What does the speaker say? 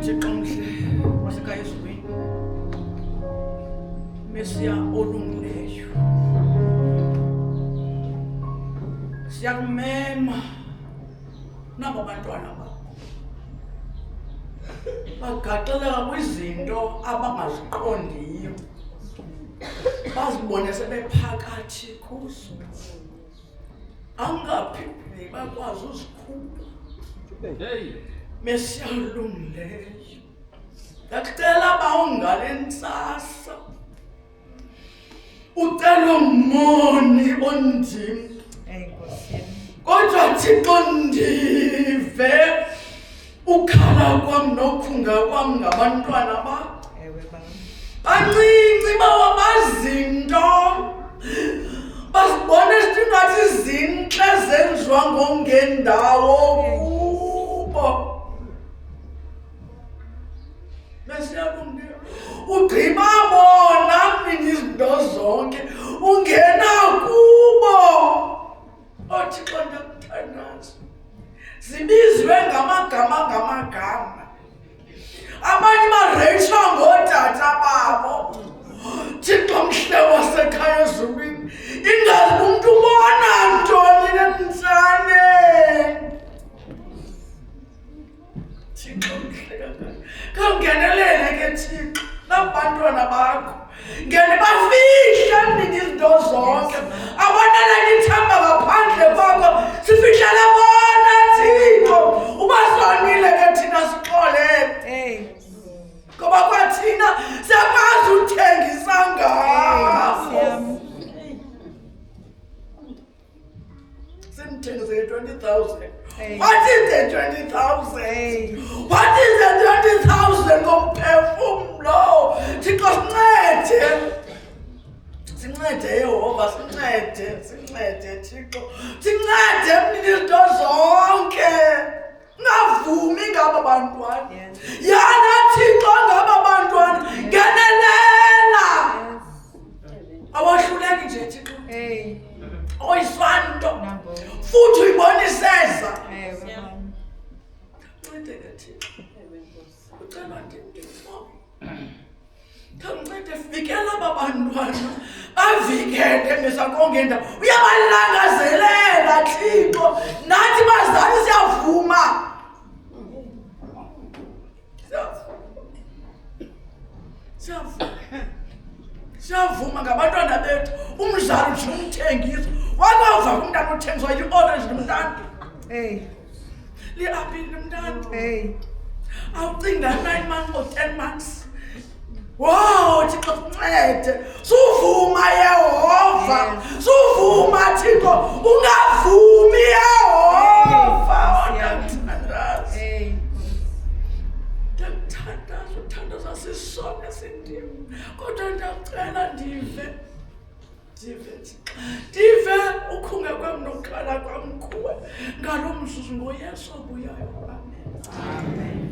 Thixo mhle wasekhaya ezulwini, Mesiya olungileyo, siyakumema nabo bantwana bakho bagaxeleka kwizinto abangaziqondiyo, bazibone sebephakathi kuzo, angaphinde bakwazi uzikhupha. Mesiya olungileyo, ndakucela bawungale ntsasa, ucela umoni ondim, kodwa Thixo ndive ukhala kwam nokhunga kwam ngabantwana bakho. Bancinci bawabazinto, bazibone singathi zintle zenziwa ngongendawo kubo. Mesiyalungile, ugqiba bona mnini izinto zonke, ungena kubo. Thixo ndiyakuthandaza, zibizwe ngamagama, abanye bareyitshwa ngootata babo. Thixo mhle wasekhaya ezulwini, ingazi umntu ubona ntoni nemtsane. Thixo mhle khawungenelele ke Thixo nabantwana bakho, ngene bafihle mnini izinto zonke, abonelele ithemba ngaphandle kwakho, sifihlele bona Thixo. Ubasonile ke thina sixolele, ngoba kwathina siyakwazi uthengisa ngabo. Simthengise 20,000. What is the 20,000? What is the 20,000 ngomphefumlo? Thixo sincede Yehova, sincede Thixo, sincede mnini izinto zonke. Ngavumi ngaba bantwana, yana Thixo ngaba bantwana, ngenelela. Awahluleki nje Thixo, oyiswanto futhi uyiboniseza. Ncede ke Thixo, ucela ndifo, khawuncede fikela aba bantwana, bavikele besakongenda, uyabalangazelela Thixo. Nathi bazali siyavuma, siyavuma ngabantwana bethu. Umzali utsho umthengisa, wakava umntana uthengiswa yi-orange nomntana. Liapile umntana, awucinga 9 months or 10 months. Wow, Thixo sincede, suvuma Yehova, suvuma Thixo, ungavumi Yehova. Ndiyakuthandaza, uthandaza sisonke sindim, kodwa ndiyakucela ndive ukhunga kwam nokukhala kwam kuwe ngalo mzuzu, ngoYesu obuyayo. Amen.